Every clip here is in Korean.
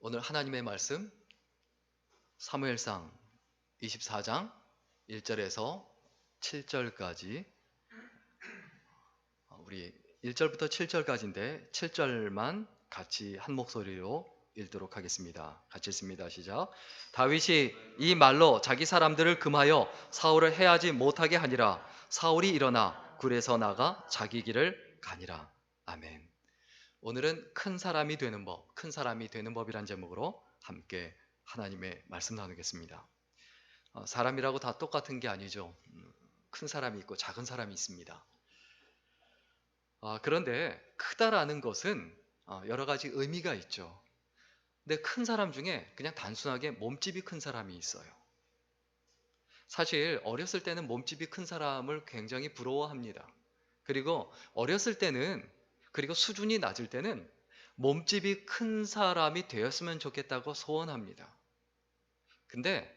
오늘 하나님의 말씀 사무엘상 24장 1절에서 7절까지 우리 1절부터 7절까지인데 7절만 같이 한 목소리로 읽도록 하겠습니다. 같이 읽습니다. 시작. 다윗이 이 말로 자기 사람들을 금하여 사울을 해하지 못하게 하니라. 사울이 일어나 굴에서 나가 자기 길을 가니라. 아멘. 오늘은 큰 사람이 되는 법, 큰 사람이 되는 법이란 제목으로 함께 하나님의 말씀 나누겠습니다. 사람이라고 다 똑같은 게 아니죠. 큰 사람이 있고 작은 사람이 있습니다. 그런데 크다라는 것은 여러 가지 의미가 있죠. 근데 큰 사람 중에 그냥 단순하게 몸집이 큰 사람이 있어요. 사실 어렸을 때는 몸집이 큰 사람을 굉장히 부러워합니다. 그리고 어렸을 때는, 그리고 수준이 낮을 때는 몸집이 큰 사람이 되었으면 좋겠다고 소원합니다. 근데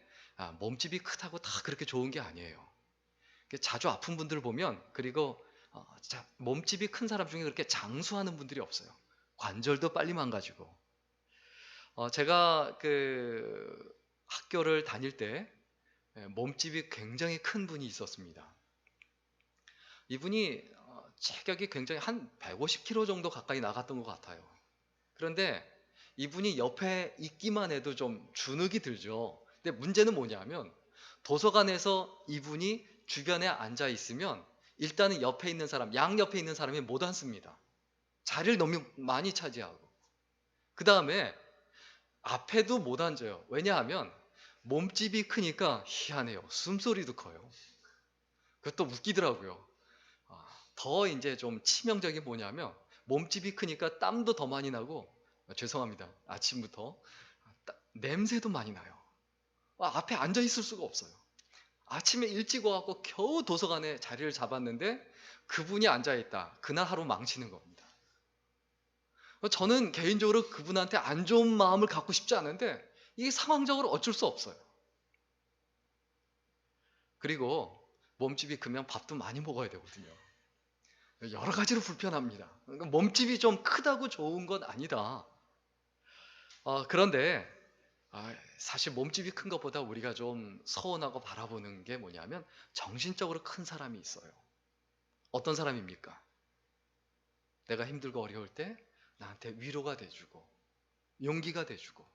몸집이 크다고 다 그렇게 좋은 게 아니에요. 자주 아픈 분들 보면, 그리고 몸집이 큰 사람 중에 그렇게 장수하는 분들이 없어요. 관절도 빨리 망가지고. 제가 학교를 다닐 때 몸집이 굉장히 큰 분이 있었습니다. 이분이 체격이 굉장히 한 150kg 정도 가까이 나갔던 것 같아요. 그런데 이분이 옆에 있기만 해도 좀 주눅이 들죠. 근데 문제는 뭐냐면 도서관에서 이분이 주변에 앉아 있으면 일단은 옆에 있는 사람, 양옆에 있는 사람이 못 앉습니다. 자리를 너무 많이 차지하고. 그 다음에 앞에도 못 앉아요. 왜냐하면 몸집이 크니까 희한해요. 숨소리도 커요. 그것도 웃기더라고요. 더 이제 좀 치명적인 뭐냐면 몸집이 크니까 땀도 더 많이 나고, 죄송합니다. 아침부터 냄새도 많이 나요. 앞에 앉아 있을 수가 없어요. 아침에 일찍 와갖고 겨우 도서관에 자리를 잡았는데 그분이 앉아 있다. 그날 하루 망치는 겁니다. 저는 개인적으로 그분한테 안 좋은 마음을 갖고 싶지 않은데 이게 상황적으로 어쩔 수 없어요. 그리고 몸집이 크면 밥도 많이 먹어야 되거든요. 여러 가지로 불편합니다. 그러니까 몸집이 좀 크다고 좋은 건 아니다. 그런데 사실 몸집이 큰 것보다 우리가 좀 서운하고 바라보는 게 뭐냐면 정신적으로 큰 사람이 있어요. 어떤 사람입니까? 내가 힘들고 어려울 때 나한테 위로가 돼주고 용기가 돼주고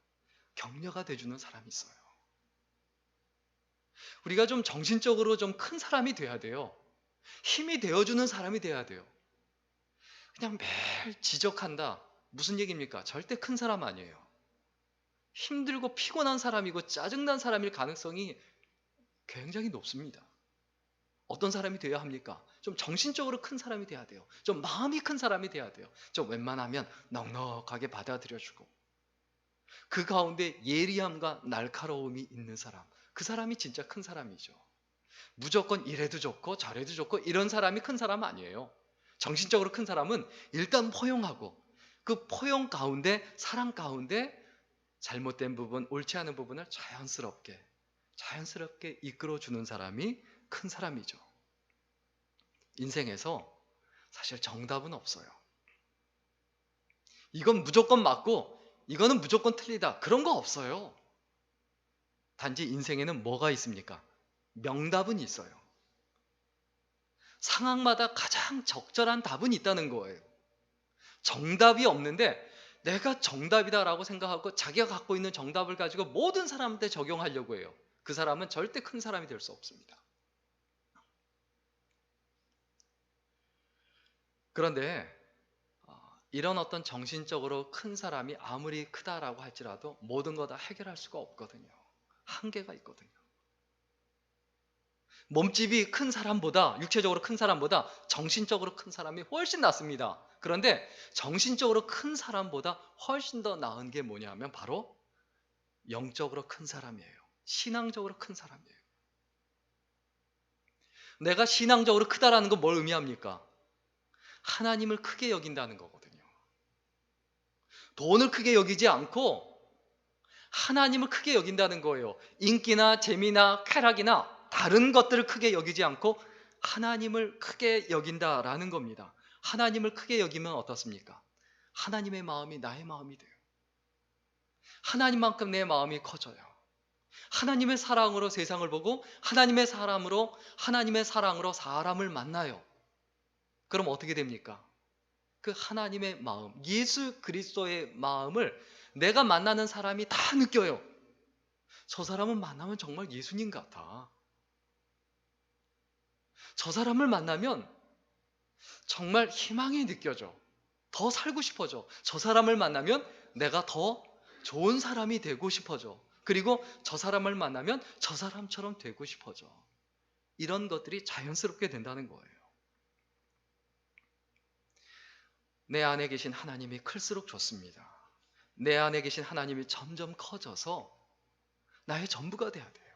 격려가 돼주는 사람이 있어요. 우리가 좀 정신적으로 좀 큰 사람이 돼야 돼요. 힘이 되어주는 사람이 돼야 돼요. 그냥 매일 지적한다. 무슨 얘기입니까? 절대 큰 사람 아니에요. 힘들고 피곤한 사람이고 짜증난 사람일 가능성이 굉장히 높습니다. 어떤 사람이 되어야 합니까? 좀 정신적으로 큰 사람이 돼야 돼요. 좀 마음이 큰 사람이 돼야 돼요. 좀 웬만하면 넉넉하게 받아들여주고 그 가운데 예리함과 날카로움이 있는 사람, 그 사람이 진짜 큰 사람이죠. 무조건 이래도 좋고 저래도 좋고 이런 사람이 큰 사람 아니에요. 정신적으로 큰 사람은 일단 포용하고 그 포용 가운데, 사랑 가운데 잘못된 부분, 옳지 않은 부분을 자연스럽게 이끌어주는 사람이 큰 사람이죠. 인생에서 사실 정답은 없어요. 이건 무조건 맞고 이거는 무조건 틀리다, 그런 거 없어요. 단지 인생에는 뭐가 있습니까? 명답은 있어요. 상황마다 가장 적절한 답은 있다는 거예요. 정답이 없는데 내가 정답이다라고 생각하고 자기가 갖고 있는 정답을 가지고 모든 사람한테 적용하려고 해요. 그 사람은 절대 큰 사람이 될 수 없습니다. 그런데 이런 어떤 정신적으로 큰 사람이 아무리 크다라고 할지라도 모든 거 다 해결할 수가 없거든요. 한계가 있거든요. 몸집이 큰 사람보다, 육체적으로 큰 사람보다 정신적으로 큰 사람이 훨씬 낫습니다. 그런데 정신적으로 큰 사람보다 훨씬 더 나은 게 뭐냐면 바로 영적으로 큰 사람이에요. 신앙적으로 큰 사람이에요. 내가 신앙적으로 크다라는 건 뭘 의미합니까? 하나님을 크게 여긴다는 거거든요. 돈을 크게 여기지 않고 하나님을 크게 여긴다는 거예요. 인기나 재미나 쾌락이나 다른 것들을 크게 여기지 않고 하나님을 크게 여긴다라는 겁니다. 하나님을 크게 여기면 어떻습니까? 하나님의 마음이 나의 마음이 돼요. 하나님만큼 내 마음이 커져요. 하나님의 사랑으로 세상을 보고 하나님의 사랑으로 사람을 만나요. 그럼 어떻게 됩니까? 그 하나님의 마음, 예수 그리스도의 마음을 내가 만나는 사람이 다 느껴요. 저 사람은 만나면 정말 예수님 같아. 저 사람을 만나면 정말 희망이 느껴져. 더 살고 싶어져. 저 사람을 만나면 내가 더 좋은 사람이 되고 싶어져. 그리고 저 사람을 만나면 저 사람처럼 되고 싶어져. 이런 것들이 자연스럽게 된다는 거예요. 내 안에 계신 하나님이 클수록 좋습니다. 내 안에 계신 하나님이 점점 커져서 나의 전부가 돼야 돼요.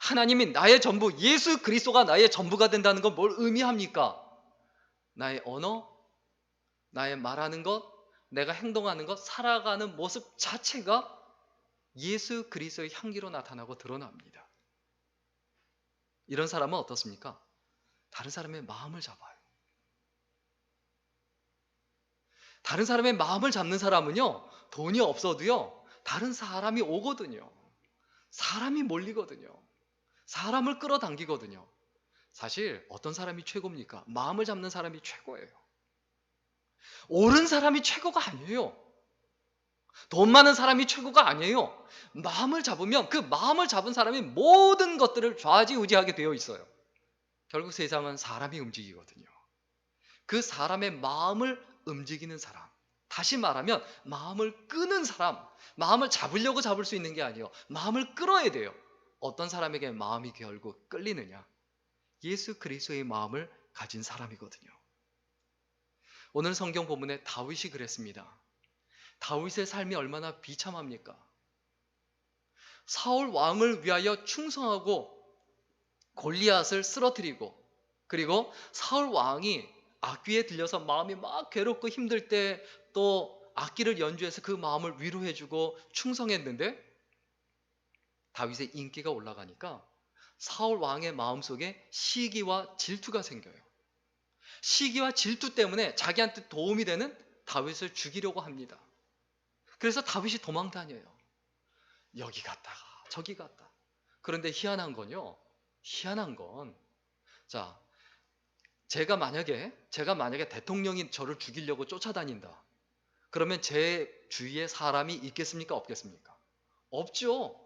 하나님이 나의 전부, 예수 그리스도가 나의 전부가 된다는 건 뭘 의미합니까? 나의 언어, 나의 말하는 것, 내가 행동하는 것, 살아가는 모습 자체가 예수 그리스도의 향기로 나타나고 드러납니다. 이런 사람은 어떻습니까? 다른 사람의 마음을 잡아요. 다른 사람의 마음을 잡는 사람은요, 돈이 없어도요, 다른 사람이 오거든요. 사람이 몰리거든요. 사람을 끌어당기거든요. 사실 어떤 사람이 최고입니까? 마음을 잡는 사람이 최고예요. 옳은 사람이 최고가 아니에요. 돈 많은 사람이 최고가 아니에요. 마음을 잡으면 그 마음을 잡은 사람이 모든 것들을 좌지우지하게 되어 있어요. 결국 세상은 사람이 움직이거든요. 그 사람의 마음을 움직이는 사람, 다시 말하면 마음을 끄는 사람, 마음을 잡으려고 잡을 수 있는 게 아니에요. 마음을 끌어야 돼요. 어떤 사람에게 마음이 결국 끌리느냐? 예수 그리스도의 마음을 가진 사람이거든요. 오늘 성경 본문에 다윗이 그랬습니다. 다윗의 삶이 얼마나 비참합니까? 사울 왕을 위하여 충성하고 골리앗을 쓰러뜨리고, 그리고 사울 왕이 악귀에 들려서 마음이 막 괴롭고 힘들 때 또 악기를 연주해서 그 마음을 위로해주고 충성했는데, 다윗의 인기가 올라가니까 사울 왕의 마음속에 시기와 질투가 생겨요. 시기와 질투 때문에 자기한테 도움이 되는 다윗을 죽이려고 합니다. 그래서 다윗이 도망 다녀요. 여기 갔다가 저기 갔다. 그런데 희한한 건요. 희한한 건, 자, 제가 만약에 대통령이 저를 죽이려고 쫓아다닌다. 그러면 제 주위에 사람이 있겠습니까? 없겠습니까? 없죠.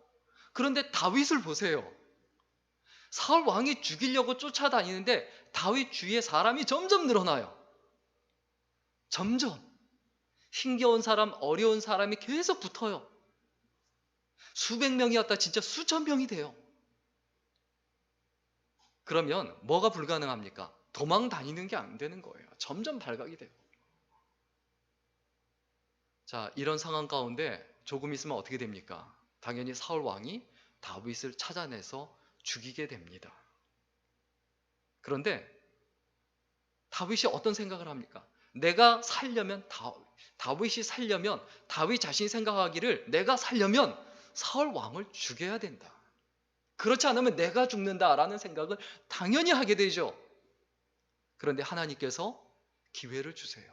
그런데 다윗을 보세요. 사울 왕이 죽이려고 쫓아다니는데 다윗 주위에 사람이 점점 늘어나요. 점점. 힘겨운 사람, 어려운 사람이 계속 붙어요. 수백 명이었다 진짜 수천 명이 돼요. 그러면 뭐가 불가능합니까? 도망 다니는 게 안 되는 거예요. 점점 발각이 돼요. 자, 이런 상황 가운데 조금 있으면 어떻게 됩니까? 당연히 사울 왕이 다윗을 찾아내서 죽이게 됩니다. 그런데 다윗이 어떤 생각을 합니까? 내가 살려면 다윗이 살려면 다윗 자신이 생각하기를 내가 살려면 사울 왕을 죽여야 된다. 그렇지 않으면 내가 죽는다라는 생각을 당연히 하게 되죠. 그런데 하나님께서 기회를 주세요.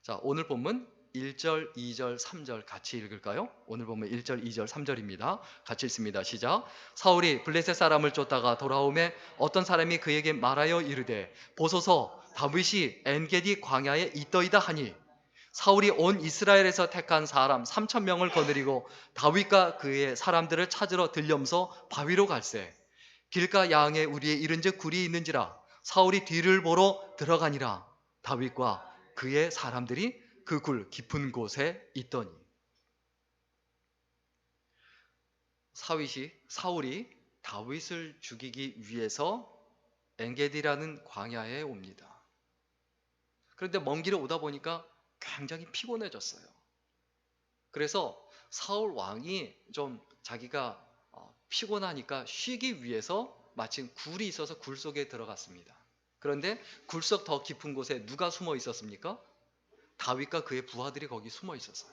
자, 오늘 본문 1절, 2절, 3절 같이 읽을까요? 오늘 보면 1절, 2절, 3절입니다. 같이 읽습니다. 시작. 사울이 블레셋 사람을 쫓다가 돌아오매 어떤 사람이 그에게 말하여 이르되 보소서 다윗이 엔게디 광야에 있더이다 하니 사울이 온 이스라엘에서 택한 사람 3,000명을 거느리고 다윗과 그의 사람들을 찾으러 들려면서 바위로 갈새 길가 양에 우리의 이른즉 굴이 있는지라 사울이 뒤를 보러 들어가니라 다윗과 그의 사람들이 그 굴 깊은 곳에 있더니. 사울이 다윗을 죽이기 위해서 엔게디라는 광야에 옵니다. 그런데 먼 길에 오다 보니까 굉장히 피곤해졌어요. 그래서 사울 왕이 좀 자기가 피곤하니까 쉬기 위해서 마침 굴이 있어서 굴 속에 들어갔습니다. 그런데 굴 속 더 깊은 곳에 누가 숨어 있었습니까? 다윗과 그의 부하들이 거기 숨어 있었어요.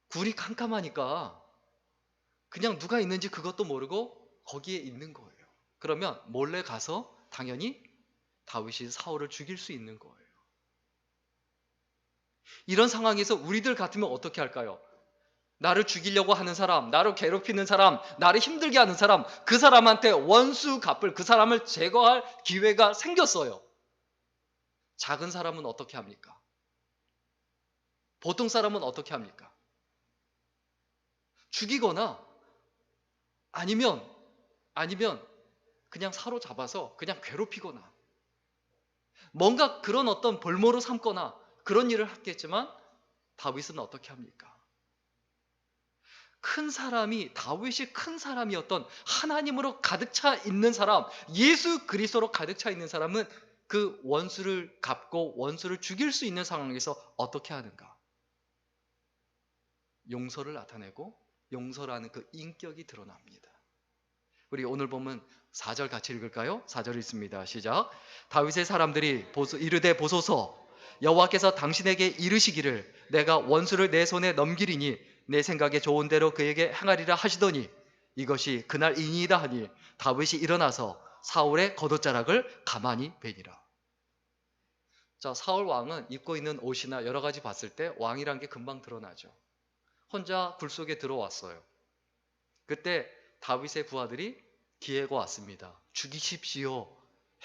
굴이 캄캄하니까 그냥 누가 있는지 그것도 모르고 거기에 있는 거예요. 그러면 몰래 가서 당연히 다윗이 사울을 죽일 수 있는 거예요. 이런 상황에서 우리들 같으면 어떻게 할까요? 나를 죽이려고 하는 사람, 나를 괴롭히는 사람, 나를 힘들게 하는 사람, 그 사람한테 원수 갚을, 그 사람을 제거할 기회가 생겼어요. 작은 사람은 어떻게 합니까? 보통 사람은 어떻게 합니까? 죽이거나 아니면 그냥 사로잡아서 그냥 괴롭히거나 뭔가 그런 어떤 볼모로 삼거나 그런 일을 했겠지만 다윗은 어떻게 합니까? 큰 사람이, 다윗이 큰 사람이었던 하나님으로 가득 차 있는 사람, 예수 그리스도로 가득 차 있는 사람은 그 원수를 갚고 원수를 죽일 수 있는 상황에서 어떻게 하는가? 용서를 나타내고 용서라는 그 인격이 드러납니다. 우리 오늘 보면 4절 같이 읽을까요? 4절 읽습니다. 시작. 다윗의 사람들이 이르되 보소서, 여호와께서 당신에게 이르시기를 내가 원수를 내 손에 넘기리니 내 생각에 좋은 대로 그에게 행하리라 하시더니 이것이 그날이니이다 하니 다윗이 일어나서 사울의 겉옷자락을 가만히 베니라. 자, 사울 왕은 입고 있는 옷이나 여러 가지 봤을 때 왕이란 게 금방 드러나죠. 혼자 굴 속에 들어왔어요. 그때 다윗의 부하들이 기회가 왔습니다. 죽이십시오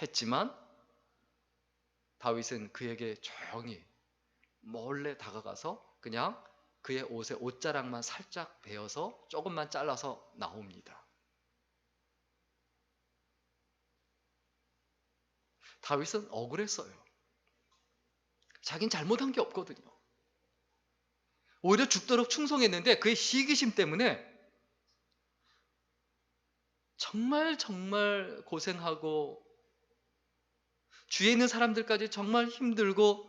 했지만 다윗은 그에게 조용히 몰래 다가가서 그냥 그의 옷에 옷자락만 살짝 베어서 조금만 잘라서 나옵니다. 다윗은 억울했어요. 자긴 잘못한 게 없거든요. 오히려 죽도록 충성했는데 그의 시기심 때문에 정말 고생하고 주위에 있는 사람들까지 정말 힘들고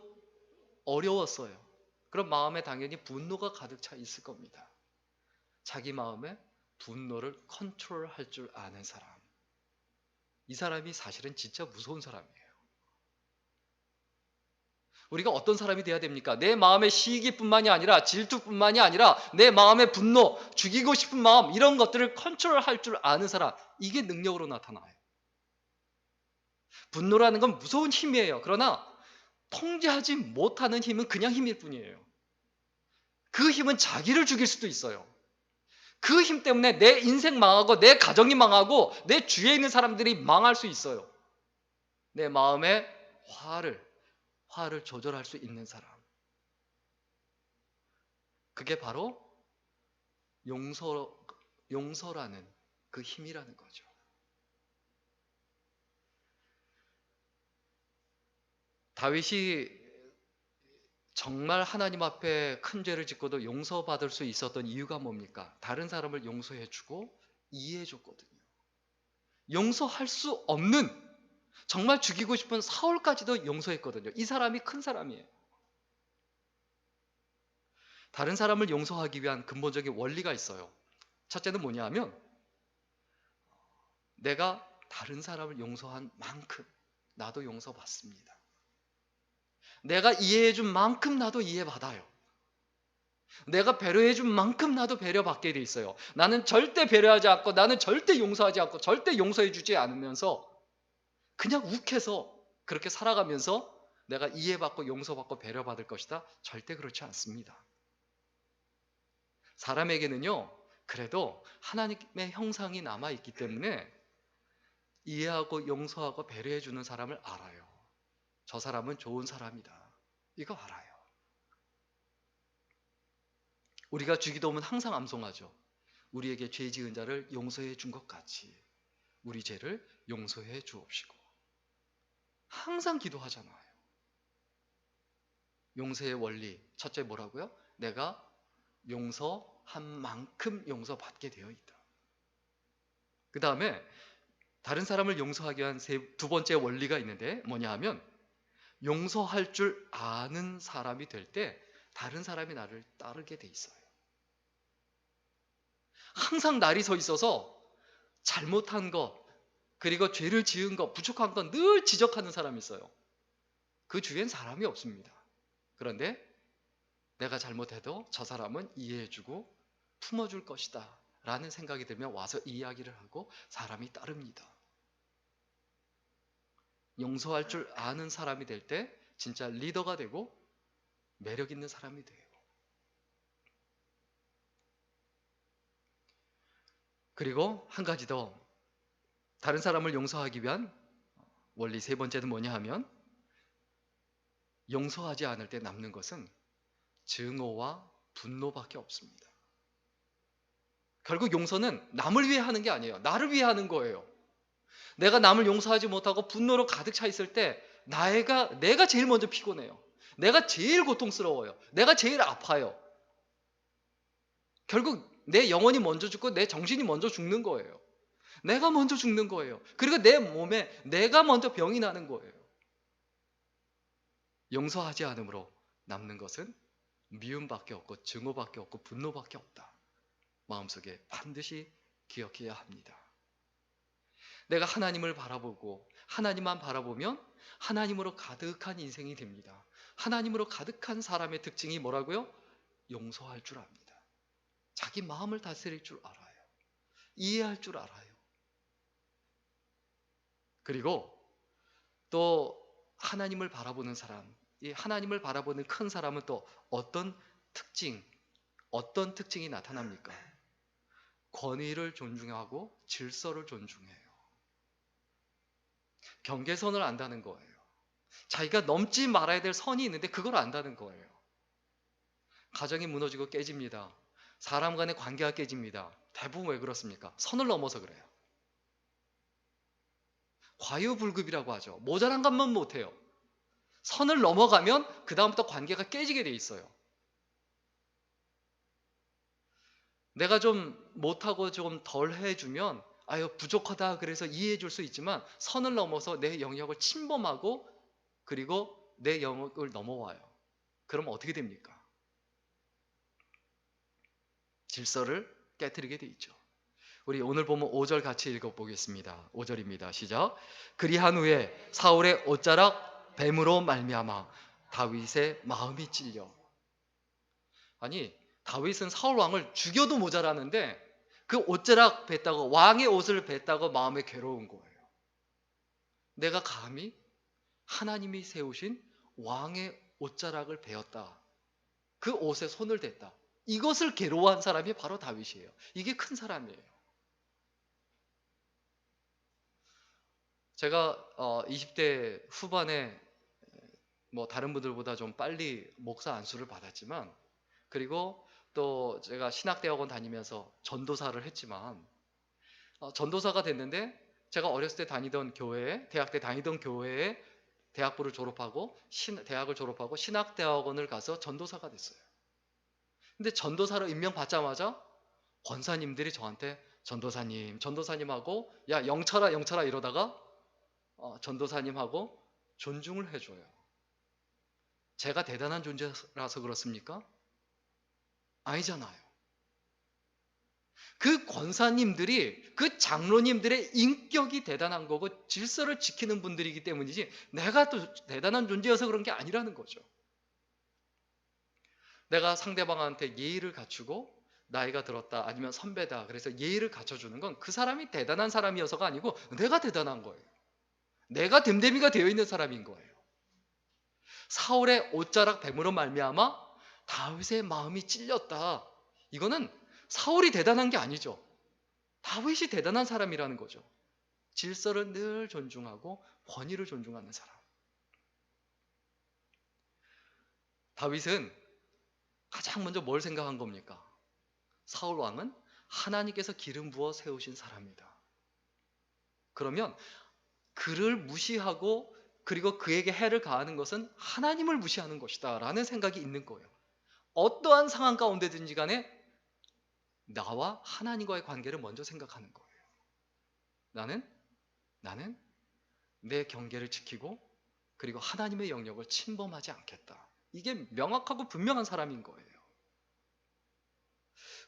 어려웠어요. 그럼 마음에 당연히 분노가 가득 차 있을 겁니다. 자기 마음에 분노를 컨트롤할 줄 아는 사람. 이 사람이 사실은 진짜 무서운 사람이에요. 우리가 어떤 사람이 돼야 됩니까? 내 마음의 시기뿐만이 아니라 질투뿐만이 아니라 내 마음의 분노, 죽이고 싶은 마음 이런 것들을 컨트롤할 줄 아는 사람. 이게 능력으로 나타나요. 분노라는 건 무서운 힘이에요. 그러나 통제하지 못하는 힘은 그냥 힘일 뿐이에요. 그 힘은 자기를 죽일 수도 있어요. 그 힘 때문에 내 인생 망하고 내 가정이 망하고 내 주위에 있는 사람들이 망할 수 있어요. 내 마음의 화를 조절할 수 있는 사람. 그게 바로 용서라는 그 힘이라는 거죠. 다윗이 정말 하나님 앞에 큰 죄를 짓고도 용서받을 수 있었던 이유가 뭡니까? 다른 사람을 용서해주고 이해해줬거든요. 용서할 수 없는 정말 죽이고 싶은 사울까지도 용서했거든요. 이 사람이 큰 사람이에요. 다른 사람을 용서하기 위한 근본적인 원리가 있어요. 첫째는 뭐냐 하면 내가 다른 사람을 용서한 만큼 나도 용서받습니다. 내가 이해해준 만큼 나도 이해받아요. 내가 배려해준 만큼 나도 배려받게 돼 있어요. 나는 절대 배려하지 않고 나는 절대 용서하지 않고 절대 용서해주지 않으면서 그냥 욱해서 그렇게 살아가면서 내가 이해받고 용서받고 배려받을 것이다. 절대 그렇지 않습니다. 사람에게는요, 그래도 하나님의 형상이 남아있기 때문에 이해하고 용서하고 배려해주는 사람을 알아요. 저 사람은 좋은 사람이다. 이거 알아요. 우리가 주기도문 항상 암송하죠. 우리에게 죄 지은 자를 용서해 준 것 같이 우리 죄를 용서해 주옵시고. 항상 기도하잖아요. 용서의 원리. 첫째 뭐라고요? 내가 용서한 만큼 용서받게 되어 있다. 그 다음에 다른 사람을 용서하기 위한 두 번째 원리가 있는데 뭐냐 하면 용서할 줄 아는 사람이 될 때 다른 사람이 나를 따르게 돼 있어요. 항상 날이 서 있어서 잘못한 것 그리고 죄를 지은 것 부족한 것 늘 지적하는 사람이 있어요. 그 주위엔 사람이 없습니다. 그런데 내가 잘못해도 저 사람은 이해해주고 품어줄 것이다 라는 생각이 들면 와서 이야기를 하고 사람이 따릅니다. 용서할 줄 아는 사람이 될 때 진짜 리더가 되고 매력 있는 사람이 돼요. 그리고 한 가지 더, 다른 사람을 용서하기 위한 원리 세 번째는 뭐냐 하면, 용서하지 않을 때 남는 것은 증오와 분노밖에 없습니다. 결국 용서는 남을 위해 하는 게 아니에요. 나를 위해 하는 거예요. 내가 남을 용서하지 못하고 분노로 가득 차 있을 때 내가 제일 먼저 피곤해요. 내가 제일 고통스러워요. 내가 제일 아파요. 결국 내 영혼이 먼저 죽고 내 정신이 먼저 죽는 거예요. 내가 먼저 죽는 거예요. 그리고 내 몸에 내가 먼저 병이 나는 거예요. 용서하지 않음으로 남는 것은 미움밖에 없고 증오밖에 없고 분노밖에 없다. 마음속에 반드시 기억해야 합니다. 내가 하나님을 바라보고 하나님만 바라보면 하나님으로 가득한 인생이 됩니다. 하나님으로 가득한 사람의 특징이 뭐라고요? 용서할 줄 압니다. 자기 마음을 다스릴 줄 알아요. 이해할 줄 알아요. 그리고 또 하나님을 바라보는 사람, 이 하나님을 바라보는 큰 사람은 또 어떤 특징이 나타납니까? 권위를 존중하고 질서를 존중해요. 경계선을 안다는 거예요. 자기가 넘지 말아야 될 선이 있는데 그걸 안다는 거예요. 가정이 무너지고 깨집니다. 사람 간의 관계가 깨집니다. 대부분 왜 그렇습니까? 선을 넘어서 그래요. 과유불급이라고 하죠. 모자란 것만 못해요. 선을 넘어가면 그 다음부터 관계가 깨지게 돼 있어요. 내가 좀 못하고 좀 덜 해주면 아유 부족하다 그래서 이해해 줄 수 있지만, 선을 넘어서 내 영역을 침범하고 그리고 내 영역을 넘어와요. 그러면 어떻게 됩니까? 질서를 깨뜨리게 돼 있죠. 우리 오늘 보면 5절 같이 읽어보겠습니다. 5절입니다. 시작. 그리한 후에 사울의 옷자락 뱀으로 말미암아 다윗의 마음이 찔려. 아니, 다윗은 사울 왕을 죽여도 모자라는데 그 옷자락 뱉다고, 왕의 옷을 뱉다고 마음에 괴로운 거예요. 내가 감히 하나님이 세우신 왕의 옷자락을 베었다. 그 옷에 손을 댔다. 이것을 괴로워한 사람이 바로 다윗이에요. 이게 큰 사람이에요. 제가 20대 후반에 다른 분들보다 좀 빨리 목사 안수를 받았지만, 그리고 또 제가 신학대학원 다니면서 전도사를 했지만, 전도사가 됐는데 제가 어렸을 때 다니던 교회에, 대학 때 다니던 교회에 대학을 졸업하고 신학대학원을 가서 전도사가 됐어요. 근데 전도사로 임명받자마자 권사님들이 저한테 전도사님하고 야 영철아 이러다가 전도사님하고 존중을 해줘요. 제가 대단한 존재라서 그렇습니까? 아니잖아요. 그 권사님들이, 그 장로님들의 인격이 대단한 거고 질서를 지키는 분들이기 때문이지 내가 또 대단한 존재여서 그런 게 아니라는 거죠. 내가 상대방한테 예의를 갖추고 나이가 들었다 아니면 선배다 그래서 예의를 갖춰주는 건 그 사람이 대단한 사람이어서가 아니고 내가 대단한 거예요. 내가 됨됨이가 되어 있는 사람인 거예요. 사울의 옷자락 뱀으로 말미암아 다윗의 마음이 찔렸다. 이거는 사울이 대단한 게 아니죠. 다윗이 대단한 사람이라는 거죠. 질서를 늘 존중하고 권위를 존중하는 사람. 다윗은 가장 먼저 뭘 생각한 겁니까? 사울 왕은 하나님께서 기름 부어 세우신 사람이다. 그러면 그를 무시하고 그리고 그에게 해를 가하는 것은 하나님을 무시하는 것이다 라는 생각이 있는 거예요. 어떠한 상황 가운데든지 간에 나와 하나님과의 관계를 먼저 생각하는 거예요. 나는 내 경계를 지키고 그리고 하나님의 영역을 침범하지 않겠다. 이게 명확하고 분명한 사람인 거예요.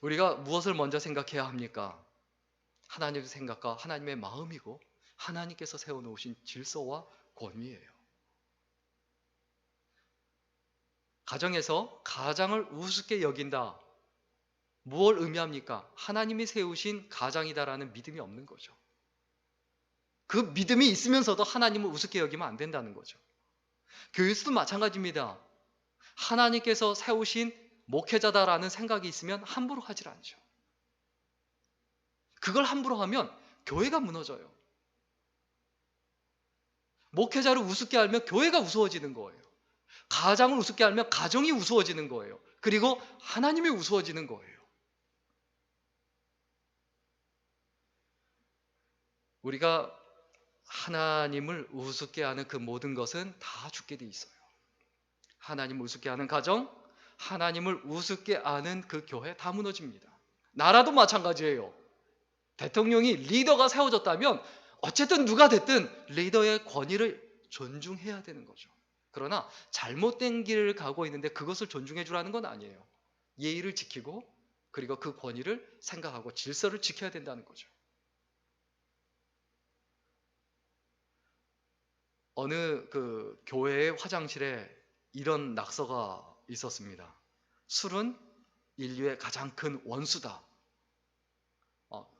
우리가 무엇을 먼저 생각해야 합니까? 하나님의 생각과 하나님의 마음이고 하나님께서 세워놓으신 질서와 권위예요. 가정에서 가장을 우습게 여긴다. 무엇을 의미합니까? 하나님이 세우신 가장이다라는 믿음이 없는 거죠. 그 믿음이 있으면서도 하나님을 우습게 여기면 안 된다는 거죠. 교회에서도 마찬가지입니다. 하나님께서 세우신 목회자다라는 생각이 있으면 함부로 하질 않죠. 그걸 함부로 하면 교회가 무너져요. 목회자를 우습게 알면 교회가 우스워지는 거예요. 가장을 우습게 알면 가정이 우스워지는 거예요. 그리고 하나님이 우스워지는 거예요. 우리가 하나님을 우습게 하는 그 모든 것은 다 죽게 돼 있어요. 하나님을 우습게 하는 가정, 하나님을 우습게 하는 그 교회 다 무너집니다. 나라도 마찬가지예요. 대통령이 리더가 세워졌다면 어쨌든 누가 됐든 리더의 권위를 존중해야 되는 거죠. 그러나 잘못된 길을 가고 있는데 그것을 존중해 주라는 건 아니에요. 예의를 지키고 그리고 그 권위를 생각하고 질서를 지켜야 된다는 거죠. 어느 그 교회의 화장실에 이런 낙서가 있었습니다. 술은 인류의 가장 큰 원수다.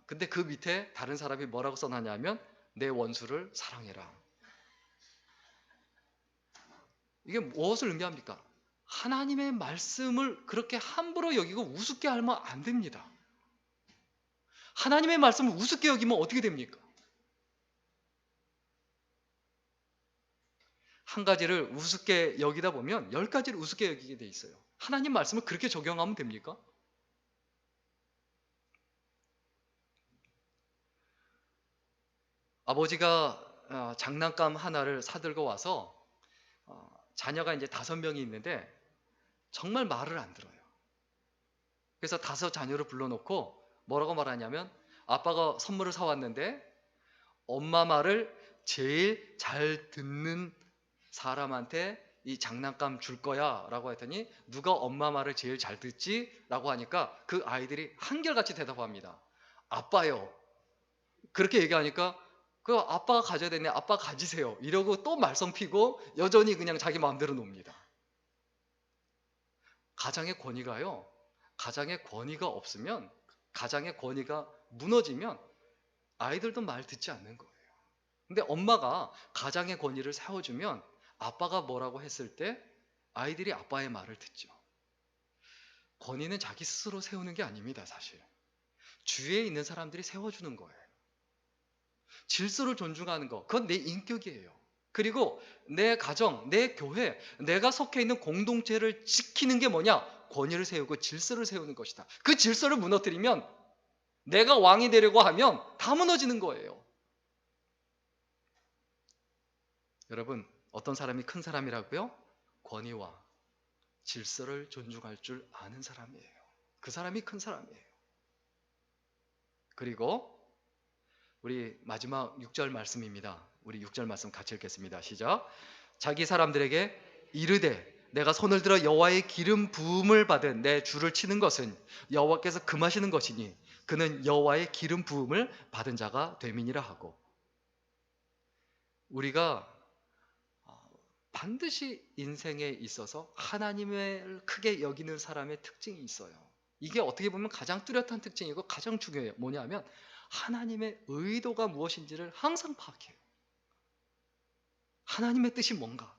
근데 그 밑에 다른 사람이 뭐라고 써놨냐면 내 원수를 사랑해라. 이게 무엇을 의미합니까? 하나님의 말씀을 그렇게 함부로 여기고 우습게 하면 안 됩니다. 하나님의 말씀을 우습게 여기면 어떻게 됩니까? 한 가지를 우습게 여기다 보면 10가지를 우습게 여기게 돼 있어요. 하나님 말씀을 그렇게 적용하면 됩니까? 아버지가 장난감 하나를 사들고 와서 자녀가 이제 5명이 있는데 정말 말을 안 들어요. 그래서 5 자녀를 불러놓고 뭐라고 말하냐면 아빠가 선물을 사왔는데 엄마 말을 제일 잘 듣는 사람한테 이 장난감 줄 거야 라고 했더니 누가 엄마 말을 제일 잘 듣지? 라고 하니까 그 아이들이 한결같이 대답합니다. 아빠요. 그렇게 얘기하니까 그 아빠가 가져야 되네. 아빠 가지세요. 이러고 또 말썽 피고 여전히 그냥 자기 마음대로 놉니다. 가장의 권위가요. 가장의 권위가 없으면 가장의 권위가 무너지면 아이들도 말 듣지 않는 거예요. 근데 엄마가 가장의 권위를 세워주면 아빠가 뭐라고 했을 때 아이들이 아빠의 말을 듣죠. 권위는 자기 스스로 세우는 게 아닙니다. 사실 주위에 있는 사람들이 세워주는 거예요. 질서를 존중하는 거, 그건 내 인격이에요. 그리고 내 가정, 내 교회, 내가 속해 있는 공동체를 지키는 게 뭐냐? 권위를 세우고 질서를 세우는 것이다. 그 질서를 무너뜨리면 내가 왕이 되려고 하면 다 무너지는 거예요. 여러분, 어떤 사람이 큰 사람이라고요? 권위와 질서를 존중할 줄 아는 사람이에요. 그 사람이 큰 사람이에요. 그리고 우리 마지막 6절 말씀입니다. 우리 6절 말씀 같이 읽겠습니다. 시작. 자기 사람들에게 이르되 내가 손을 들어 여호와의 기름 부음을 받은 내 주를 치는 것은 여호와께서 금하시는 것이니 그는 여호와의 기름 부음을 받은 자가 됨이니라 하고, 우리가 반드시 인생에 있어서 하나님을 크게 여기는 사람의 특징이 있어요. 이게 어떻게 보면 가장 뚜렷한 특징이고 가장 중요해요. 뭐냐면 하나님의 의도가 무엇인지를 항상 파악해요. 하나님의 뜻이 뭔가.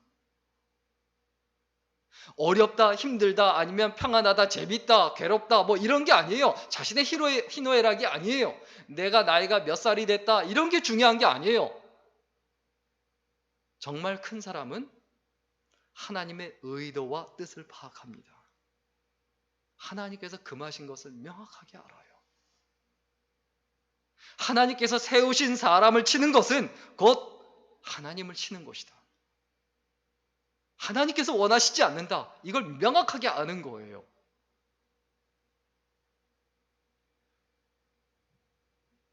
어렵다, 힘들다, 아니면 평안하다, 재밌다, 괴롭다, 뭐 이런 게 아니에요. 자신의 희노애락이 아니에요. 내가 나이가 몇 살이 됐다, 이런 게 중요한 게 아니에요. 정말 큰 사람은 하나님의 의도와 뜻을 파악합니다. 하나님께서 금하신 것을 명확하게 알아요. 하나님께서 세우신 사람을 치는 것은 곧 하나님을 치는 것이다. 하나님께서 원하시지 않는다. 이걸 명확하게 아는 거예요.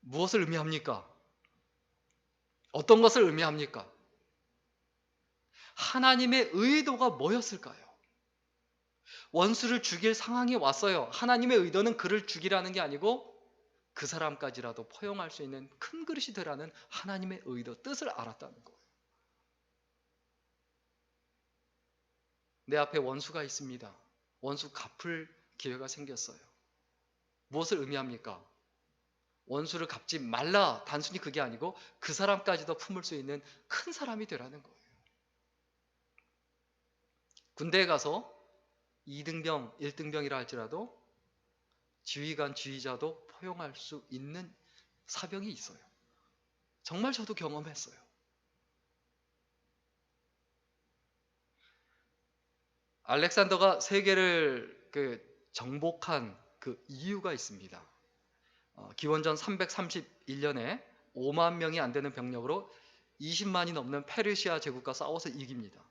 무엇을 의미합니까? 어떤 것을 의미합니까? 하나님의 의도가 뭐였을까요? 원수를 죽일 상황이 왔어요. 하나님의 의도는 그를 죽이라는 게 아니고 그 사람까지라도 포용할 수 있는 큰 그릇이 되라는 하나님의 의도, 뜻을 알았다는 거예요. 내 앞에 원수가 있습니다. 원수 갚을 기회가 생겼어요. 무엇을 의미합니까? 원수를 갚지 말라, 단순히 그게 아니고 그 사람까지도 품을 수 있는 큰 사람이 되라는 거예요. 군대에 가서 2등병, 1등병이라 할지라도 지휘관, 지휘자도 포용할 수 있는 사병이 있어요. 정말 저도 경험했어요. 알렉산더가 세계를 정복한 그 이유가 있습니다. 기원전 331년에 5만 명이 안 되는 병력으로 20만이 넘는 페르시아 제국과 싸워서 이깁니다.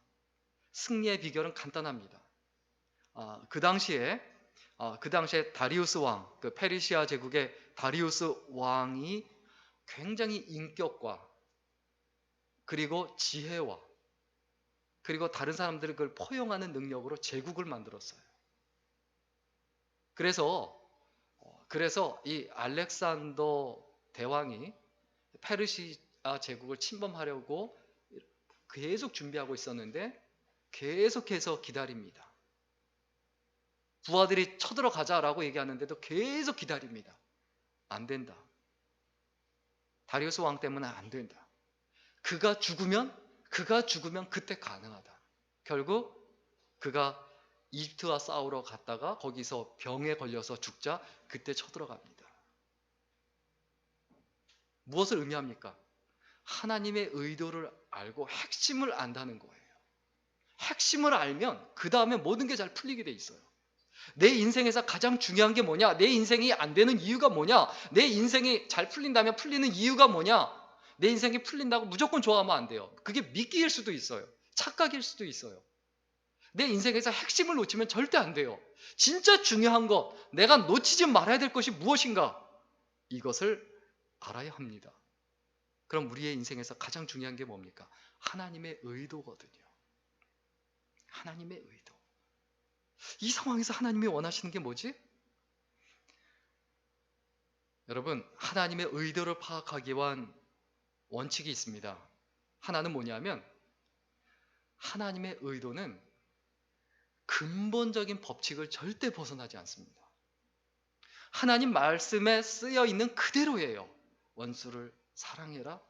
승리의 비결은 간단합니다. 그 당시에 다리우스 왕, 그 페르시아 제국의 다리우스 왕이 굉장히 인격과 그리고 지혜와 그리고 다른 사람들을 그걸 포용하는 능력으로 제국을 만들었어요. 그래서 이 알렉산더 대왕이 페르시아 제국을 침범하려고 계속 준비하고 있었는데 계속해서 기다립니다. 부하들이 쳐들어가자라고 얘기하는데도 계속 기다립니다. 안 된다. 다리우스 왕 때문에 안 된다. 그가 죽으면 그때 가능하다. 결국 그가 이집트와 싸우러 갔다가 거기서 병에 걸려서 죽자 그때 쳐들어갑니다. 무엇을 의미합니까? 하나님의 의도를 알고 핵심을 안다는 거예요. 핵심을 알면 그 다음에 모든 게 잘 풀리게 돼 있어요. 내 인생에서 가장 중요한 게 뭐냐? 내 인생이 안 되는 이유가 뭐냐? 내 인생이 잘 풀린다면 풀리는 이유가 뭐냐? 내 인생이 풀린다고 무조건 좋아하면 안 돼요. 그게 미끼일 수도 있어요. 착각일 수도 있어요. 내 인생에서 핵심을 놓치면 절대 안 돼요. 진짜 중요한 것, 내가 놓치지 말아야 될 것이 무엇인가? 이것을 알아야 합니다. 그럼 우리의 인생에서 가장 중요한 게 뭡니까? 하나님의 의도거든요. 하나님의 의도. 이 상황에서 하나님이 원하시는 게 뭐지? 여러분, 하나님의 의도를 파악하기 위한 원칙이 있습니다. 하나는 뭐냐면 하나님의 의도는 근본적인 법칙을 절대 벗어나지 않습니다. 하나님 말씀에 쓰여 있는 그대로예요. 원수를 사랑해라.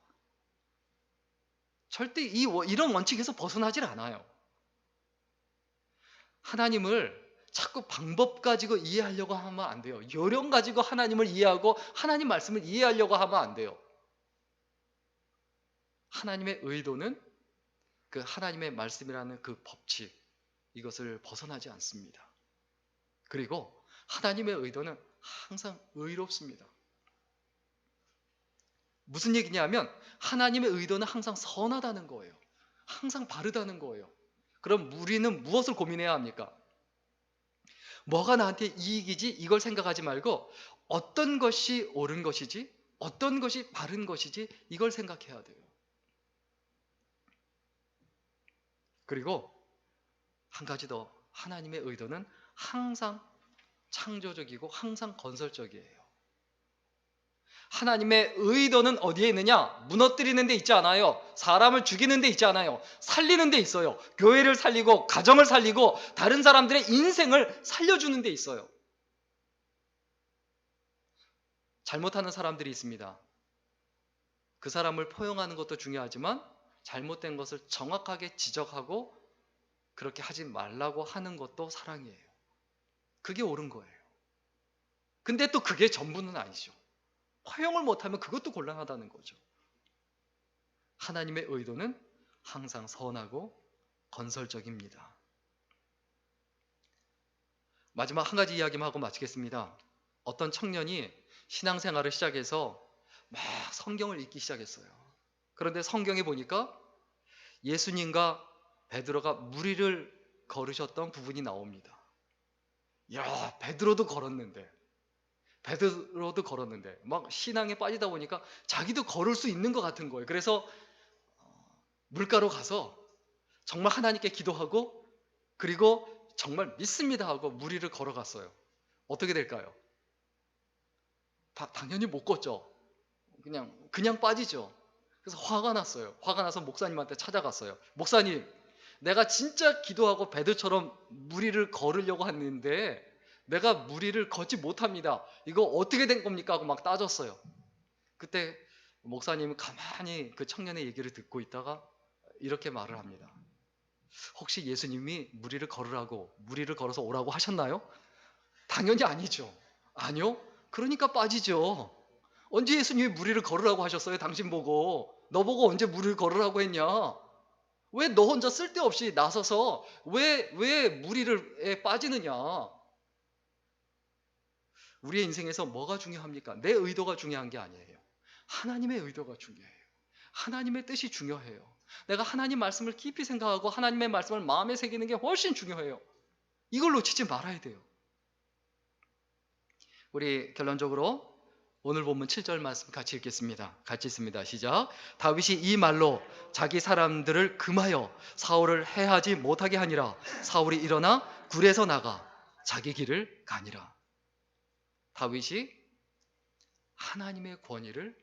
절대 이런 원칙에서 벗어나질 않아요. 하나님을 자꾸 방법 가지고 이해하려고 하면 안 돼요. 요령 가지고 하나님을 이해하고 하나님 말씀을 이해하려고 하면 안 돼요. 하나님의 의도는 그 하나님의 말씀이라는 그 법칙, 이것을 벗어나지 않습니다. 그리고 하나님의 의도는 항상 의롭습니다. 무슨 얘기냐면 하나님의 의도는 항상 선하다는 거예요. 항상 바르다는 거예요. 그럼 우리는 무엇을 고민해야 합니까? 뭐가 나한테 이익이지? 이걸 생각하지 말고 어떤 것이 옳은 것이지? 어떤 것이 바른 것이지? 이걸 생각해야 돼요. 그리고 한 가지 더, 하나님의 의도는 항상 창조적이고 항상 건설적이에요. 하나님의 의도는 어디에 있느냐? 무너뜨리는 데 있지 않아요. 사람을 죽이는 데 있지 않아요. 살리는 데 있어요. 교회를 살리고 가정을 살리고 다른 사람들의 인생을 살려주는 데 있어요. 잘못하는 사람들이 있습니다. 그 사람을 포용하는 것도 중요하지만 잘못된 것을 정확하게 지적하고 그렇게 하지 말라고 하는 것도 사랑이에요. 그게 옳은 거예요. 근데 또 그게 전부는 아니죠. 포용을 못하면 그것도 곤란하다는 거죠. 하나님의 의도는 항상 선하고 건설적입니다. 마지막 한 가지 이야기만 하고 마치겠습니다. 어떤 청년이 신앙생활을 시작해서 막 성경을 읽기 시작했어요. 그런데 성경에 보니까 예수님과 베드로가 무리를 걸으셨던 부분이 나옵니다. 야, 베드로도 걸었는데 막 신앙에 빠지다 보니까 자기도 걸을 수 있는 것 같은 거예요. 그래서 물가로 가서 정말 하나님께 기도하고 그리고 정말 믿습니다 하고 무리를 걸어갔어요. 어떻게 될까요? 당연히 못 걷죠. 그냥 빠지죠. 그래서 화가 났어요. 화가 나서 목사님한테 찾아갔어요. 목사님, 내가 진짜 기도하고 베드로처럼 무리를 걸으려고 했는데 내가 무리를 걷지 못합니다. 이거 어떻게 된 겁니까? 하고 막 따졌어요. 그때 목사님은 가만히 그 청년의 얘기를 듣고 있다가 이렇게 말을 합니다. 혹시 예수님이 무리를 걸으라고, 무리를 걸어서 오라고 하셨나요? 당연히 아니죠. 아니요? 그러니까 빠지죠. 언제 예수님이 무리를 걸으라고 하셨어요? 당신 보고. 너 보고 언제 무리를 걸으라고 했냐? 왜 너 혼자 쓸데없이 나서서 왜 무리를 빠지느냐? 우리의 인생에서 뭐가 중요합니까? 내 의도가 중요한 게 아니에요. 하나님의 의도가 중요해요. 하나님의 뜻이 중요해요. 내가 하나님 말씀을 깊이 생각하고 하나님의 말씀을 마음에 새기는 게 훨씬 중요해요. 이걸 놓치지 말아야 돼요. 우리 결론적으로 오늘 본문 7절 말씀 같이 읽겠습니다. 같이 읽습니다. 시작. 다윗이 이 말로 자기 사람들을 금하여 사울을 해하지 못하게 하니라. 사울이 일어나 굴에서 나가 자기 길을 가니라. 다윗이 하나님의 권위를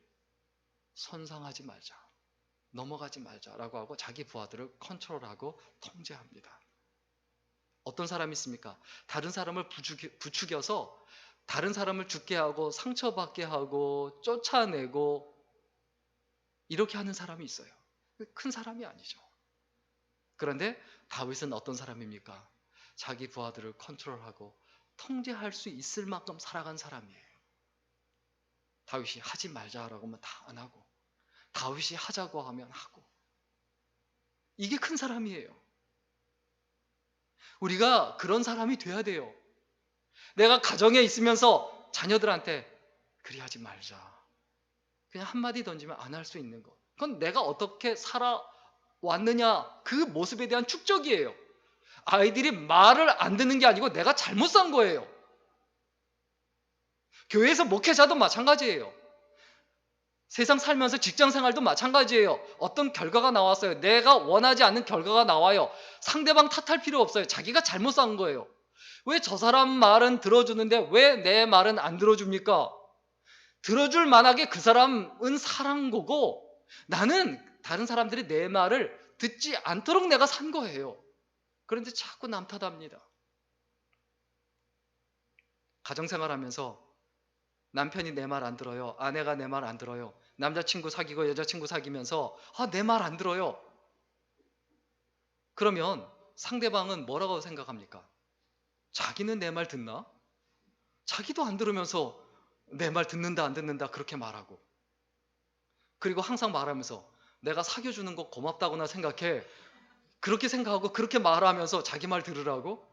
손상하지 말자, 넘어가지 말자라고 하고 자기 부하들을 컨트롤하고 통제합니다. 어떤 사람이 있습니까? 다른 사람을 부추겨서 다른 사람을 죽게 하고 상처받게 하고 쫓아내고 이렇게 하는 사람이 있어요. 큰 사람이 아니죠. 그런데 다윗은 어떤 사람입니까? 자기 부하들을 컨트롤하고 통제할 수 있을 만큼 살아간 사람이에요. 다윗이 하지 말자라고 하면 다 안 하고, 다윗이 하자고 하면 하고. 이게 큰 사람이에요. 우리가 그런 사람이 돼야 돼요. 내가 가정에 있으면서 자녀들한테 그리 하지 말자, 그냥 한마디 던지면 안 할 수 있는 것, 그건 내가 어떻게 살아왔느냐 그 모습에 대한 축적이에요. 아이들이 말을 안 듣는 게 아니고 내가 잘못 산 거예요. 교회에서 목회자도 마찬가지예요. 세상 살면서 직장 생활도 마찬가지예요. 어떤 결과가 나왔어요. 내가 원하지 않는 결과가 나와요. 상대방 탓할 필요 없어요. 자기가 잘못 산 거예요. 왜 저 사람 말은 들어주는데 왜 내 말은 안 들어줍니까? 들어줄 만하게 그 사람은 살한 거고, 나는 다른 사람들이 내 말을 듣지 않도록 내가 산 거예요. 그런데 자꾸 남 탓합니다. 가정생활하면서 남편이 내 말 안 들어요. 아내가 내 말 안 들어요. 남자친구 사귀고 여자친구 사귀면서 내 말 안 들어요. 그러면 상대방은 뭐라고 생각합니까? 자기는 내 말 듣나? 자기도 안 들으면서 내 말 듣는다 안 듣는다 그렇게 말하고, 그리고 항상 말하면서 내가 사귀어주는 거 고맙다고나 생각해, 그렇게 생각하고 그렇게 말하면서 자기 말 들으라고?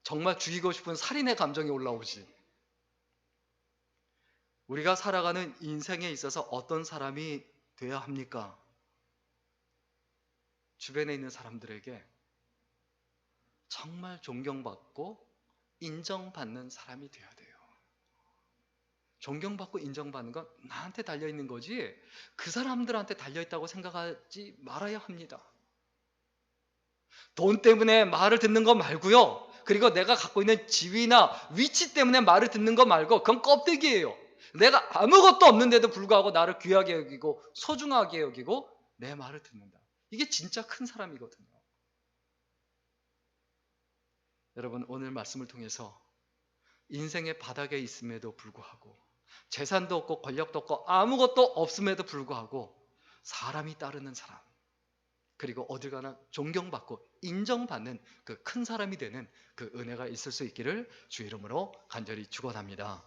정말 죽이고 싶은 살인의 감정이 올라오지. 우리가 살아가는 인생에 있어서 어떤 사람이 돼야 합니까? 주변에 있는 사람들에게 정말 존경받고 인정받는 사람이 돼야 돼요. 존경받고 인정받는 건 나한테 달려있는 거지 그 사람들한테 달려있다고 생각하지 말아야 합니다. 돈 때문에 말을 듣는 거 말고요, 그리고 내가 갖고 있는 지위나 위치 때문에 말을 듣는 거 말고, 그건 껍데기예요. 내가 아무것도 없는데도 불구하고 나를 귀하게 여기고 소중하게 여기고 내 말을 듣는다. 이게 진짜 큰 사람이거든요. 여러분, 오늘 말씀을 통해서 인생의 바닥에 있음에도 불구하고, 재산도 없고 권력도 없고 아무것도 없음에도 불구하고 사람이 따르는 사람, 그리고 어딜 가나 존경받고 인정받는 그 큰 사람이 되는 그 은혜가 있을 수 있기를 주 이름으로 간절히 축원합니다.